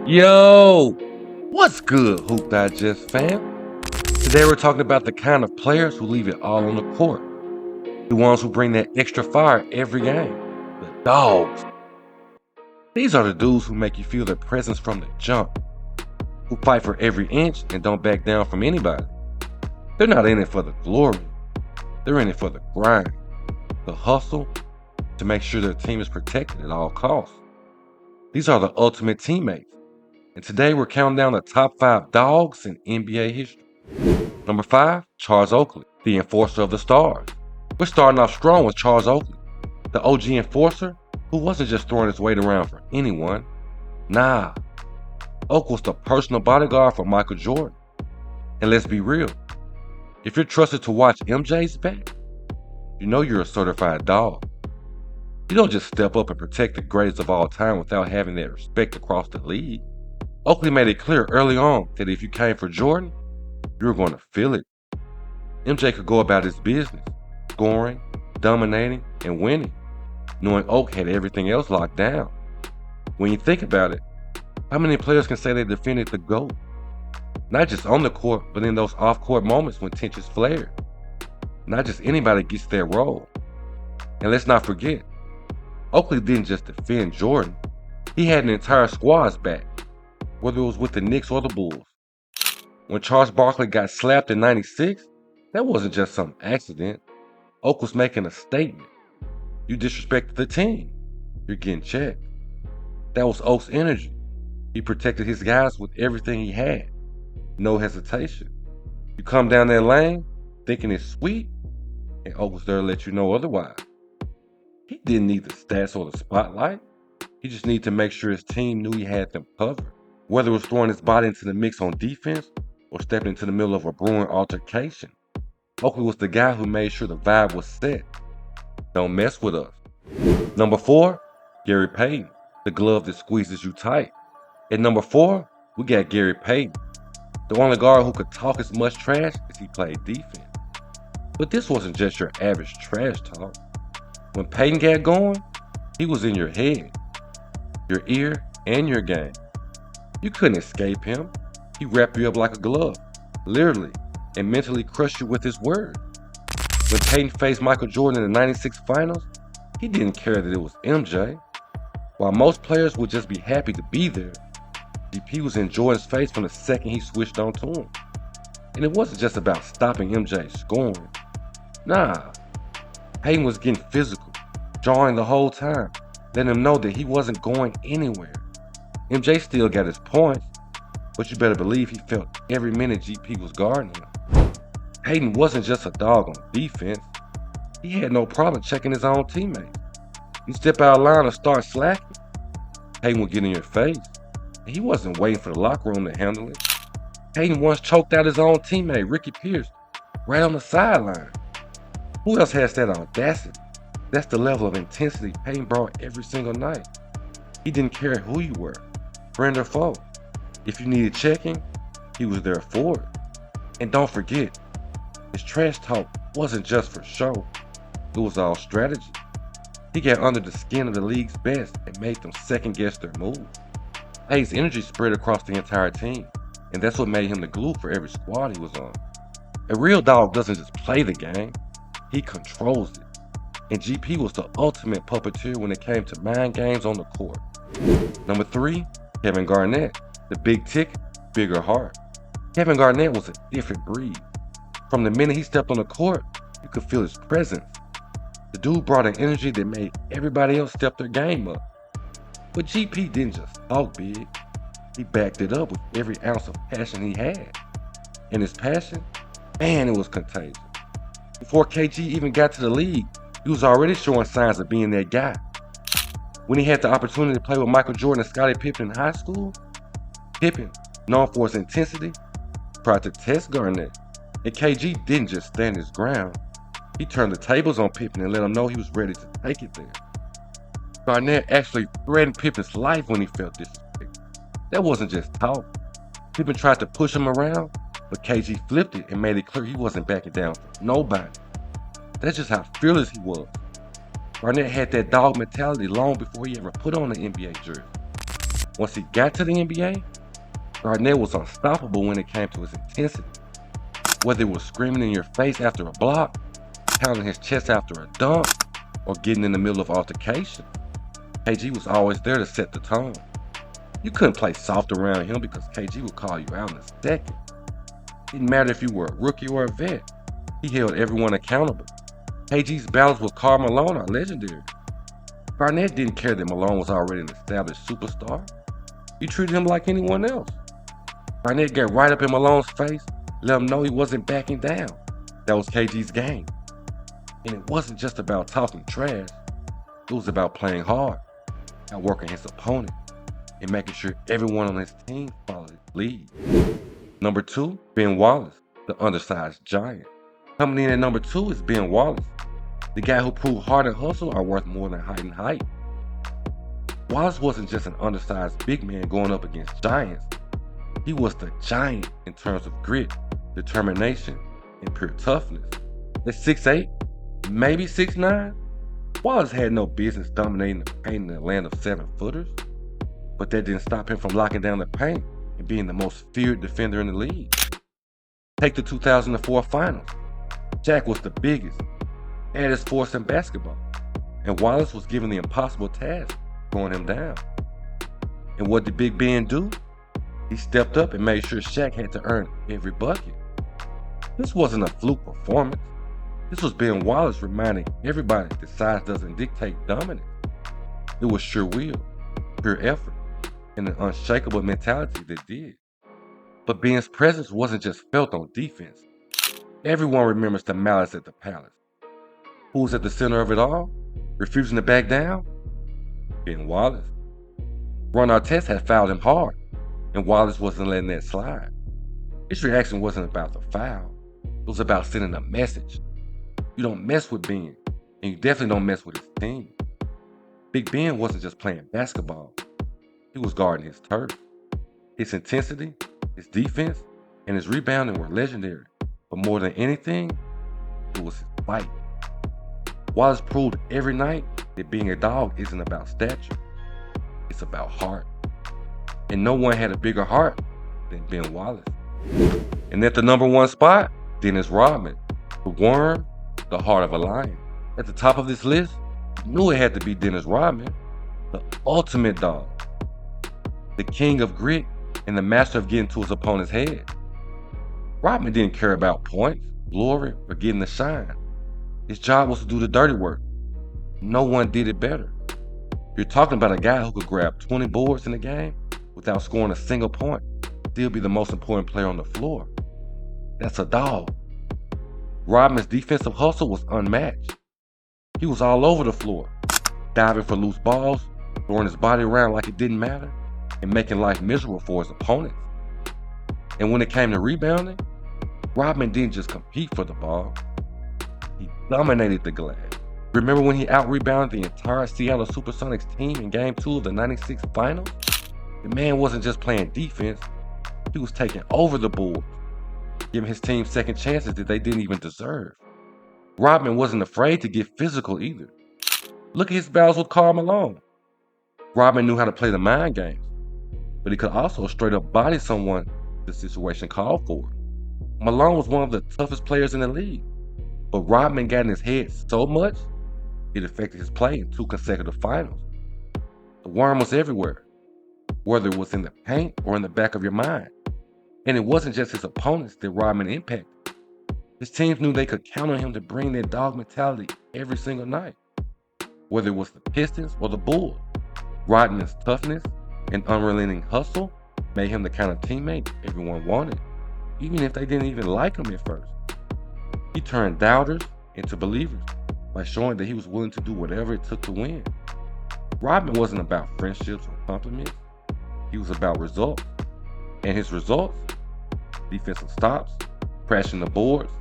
Yo, what's good, Hoop Digest fam? Today we're talking about the kind of players who leave it all on the court. The ones who bring that extra fire every game. The dogs. These are the dudes who make you feel their presence from the jump, who fight for every inch and don't back down from anybody. They're not in it for the glory. They're in it for the grind, the hustle, to make sure their team is protected at all costs. These are the ultimate teammates. And today we're counting down the top 5 dogs in NBA history. Number 5, Charles Oakley, the enforcer of the stars. We're starting off strong with Charles Oakley, the OG enforcer who wasn't just throwing his weight around for anyone. Nah, Oak was the personal bodyguard for Michael Jordan. And let's be real, if you're trusted to watch MJ's back, you know you're a certified dog. You don't just step up and protect the greatest of all time without having that respect across the league. Oakley made it clear early on that if you came for Jordan, you were going to feel it. MJ could go about his business, scoring, dominating, and winning, knowing Oak had everything else locked down. When you think about it, how many players can say they defended the GOAT? Not just on the court, but in those off-court moments when tensions flared. Not just anybody gets their role. And let's not forget, Oakley didn't just defend Jordan. He had an entire squad's back, whether it was with the Knicks or the Bulls. When Charles Barkley got slapped in '96, that wasn't just some accident. Oak was making a statement. You disrespected the team. You're getting checked. That was Oak's energy. He protected his guys with everything he had. No hesitation. You come down that lane thinking it's sweet, and Oak was there to let you know otherwise. He didn't need the stats or the spotlight. He just needed to make sure his team knew he had them covered. Whether it was throwing his body into the mix on defense or stepping into the middle of a brewing altercation, Oakley was the guy who made sure the vibe was set. Don't mess with us. Number 4, Gary Payton, the glove that squeezes you tight. At number 4, we got Gary Payton, the only guard who could talk as much trash as he played defense. But this wasn't just your average trash talk. When Payton got going, he was in your head, your ear, and your game. You couldn't escape him. He wrapped you up like a glove, literally, and mentally crushed you with his word. When Payton faced Michael Jordan in the '96 finals, he didn't care that it was MJ. While most players would just be happy to be there, GP was in Jordan's face from the second he switched on to him. And it wasn't just about stopping MJ scoring. Nah, Payton was getting physical, jawing the whole time, letting him know that he wasn't going anywhere. MJ still got his points, but you better believe he felt every minute GP was guarding him. Payton wasn't just a dog on defense. He had no problem checking his own teammates. You step out of line and start slacking, Payton would get in your face. And he wasn't waiting for the locker room to handle it. Payton once choked out his own teammate, Ricky Pierce, right on the sideline. Who else has that audacity? That's the level of intensity Payton brought every single night. He didn't care who you were, friend or foe. If you needed checking, he was there for it. And don't forget, his trash talk wasn't just for show. It was all strategy. He got under the skin of the league's best and made them second guess their moves. Payton's energy spread across the entire team, and that's what made him the glue for every squad he was on. A real dog doesn't just play the game, he controls it. And GP was the ultimate puppeteer when it came to mind games on the court. Number 3, Kevin Garnett, the big ticket, bigger heart. Kevin Garnett was a different breed. From the minute he stepped on the court, you could feel his presence. The dude brought an energy that made everybody else step their game up. But GP didn't just talk big, he backed it up with every ounce of passion he had. And his passion, man, it was contagious. Before KG even got to the league, he was already showing signs of being that guy. When he had the opportunity to play with Michael Jordan and Scottie Pippen in high school, Pippen, known for his intensity, tried to test Garnett. And KG didn't just stand his ground, he turned the tables on Pippen and let him know he was ready to take it there. Garnett actually threatened Pippen's life when he felt disrespected. That wasn't just talk. Pippen tried to push him around, but KG flipped it and made it clear he wasn't backing down for nobody. That's just how fearless he was. Garnett had that dog mentality long before he ever put on an NBA jersey. Once he got to the NBA, Garnett was unstoppable when it came to his intensity. Whether it was screaming in your face after a block, pounding his chest after a dunk, or getting in the middle of altercation, KG was always there to set the tone. You couldn't play soft around him because KG would call you out in a second. It didn't matter if you were a rookie or a vet. He held everyone accountable. KG's battles with Karl Malone are legendary. Garnett didn't care that Malone was already an established superstar. He treated him like anyone else. Garnett got right up in Malone's face, let him know he wasn't backing down. That was KG's game. And it wasn't just about talking trash. It was about playing hard, outworking his opponent, and making sure everyone on his team followed his lead. Number 2, Ben Wallace, the undersized giant. Coming in at number 2 is Ben Wallace. The guy who proved heart and hustle are worth more than height and height. Wallace wasn't just an undersized big man going up against giants. He was the giant in terms of grit, determination, and pure toughness. At 6'8", maybe 6'9", Wallace had no business dominating the paint in a land of 7-footers. But that didn't stop him from locking down the paint and being the most feared defender in the league. Take the 2004 finals. Shaq was the biggest, baddest force in basketball, and Wallace was given the impossible task, throwing him down. And what did Big Ben do? He stepped up and made sure Shaq had to earn every bucket. This wasn't a fluke performance. This was Ben Wallace reminding everybody that size doesn't dictate dominance. It was sure will, pure effort, and an unshakable mentality that did. But Ben's presence wasn't just felt on defense. Everyone remembers the malice at the Palace. Who was at the center of it all, refusing to back down? Ben Wallace. Ron Artest had fouled him hard, and Wallace wasn't letting that slide. His reaction wasn't about the foul. It was about sending a message. You don't mess with Ben, and you definitely don't mess with his team. Big Ben wasn't just playing basketball. He was guarding his turf. His intensity, his defense, and his rebounding were legendary. But more than anything, it was his fight. Wallace proved every night that being a dog isn't about stature. It's about heart. And no one had a bigger heart than Ben Wallace. And at the number 1 spot, Dennis Rodman, the worm, the heart of a lion. At the top of this list, you knew it had to be Dennis Rodman, the ultimate dog, the king of grit, and the master of getting to his opponent's head. Rodman didn't care about points, glory, or getting the shine. His job was to do the dirty work. No one did it better. You're talking about a guy who could grab 20 boards in a game without scoring a single point, still be the most important player on the floor. That's a dog. Rodman's defensive hustle was unmatched. He was all over the floor, diving for loose balls, throwing his body around like it didn't matter, and making life miserable for his opponents. And when it came to rebounding, Rodman didn't just compete for the ball, he dominated the glass. Remember when he out-rebounded the entire Seattle Supersonics team in Game 2 of the '96 Finals? The man wasn't just playing defense, he was taking over the board, giving his team second chances that they didn't even deserve. Rodman wasn't afraid to get physical either. Look at his battles with Karl Malone. Rodman knew how to play the mind games, but he could also straight up body someone the situation called for. Malone was one of the toughest players in the league, but Rodman got in his head so much, it affected his play in 2 consecutive finals. The worm was everywhere, whether it was in the paint or in the back of your mind. And it wasn't just his opponents that Rodman impacted. His teams knew they could count on him to bring their dog mentality every single night. Whether it was the Pistons or the Bulls, Rodman's toughness and unrelenting hustle made him the kind of teammate everyone wanted, even if they didn't even like him at first. He turned doubters into believers by showing that he was willing to do whatever it took to win. Rodman wasn't about friendships or compliments. He was about results. And his results, defensive stops, crashing the boards,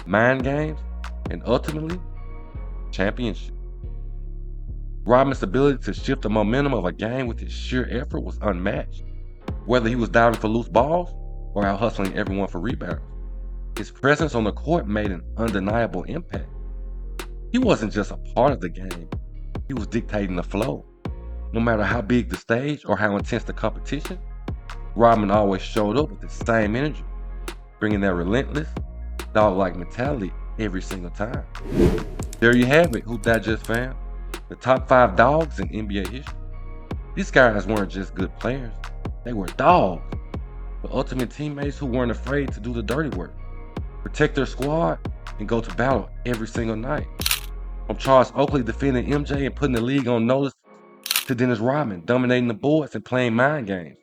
mind games, and ultimately, championship. Rodman's ability to shift the momentum of a game with his sheer effort was unmatched. Whether he was diving for loose balls or out hustling everyone for rebounds, his presence on the court made an undeniable impact. He wasn't just a part of the game, he was dictating the flow. No matter how big the stage or how intense the competition, Rodman always showed up with the same energy, bringing that relentless, dog-like mentality every single time. There you have it, Hoop Digest fam. The top 5 dogs in NBA history. These guys weren't just good players, they were dogs. The ultimate teammates who weren't afraid to do the dirty work, protect their squad, and go to battle every single night. From Charles Oakley defending MJ and putting the league on notice to Dennis Rodman dominating the boards and playing mind games.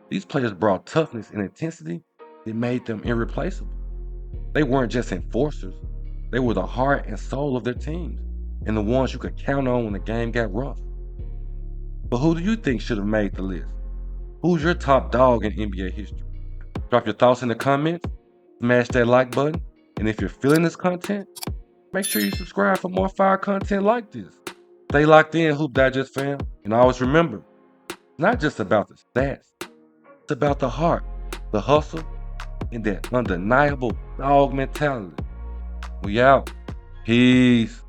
These players brought toughness and intensity that made them irreplaceable. They weren't just enforcers, they were the heart and soul of their teams, and the ones you could count on when the game got rough. But who do you think should have made the list? Who's your top dog in NBA history? Drop your thoughts in the comments, smash that like button, and if you're feeling this content, make sure you subscribe for more fire content like this. Stay locked in, Hoop Digest fam, and always remember, it's not just about the stats, it's about the heart, the hustle, and that undeniable dog mentality. We out. Peace.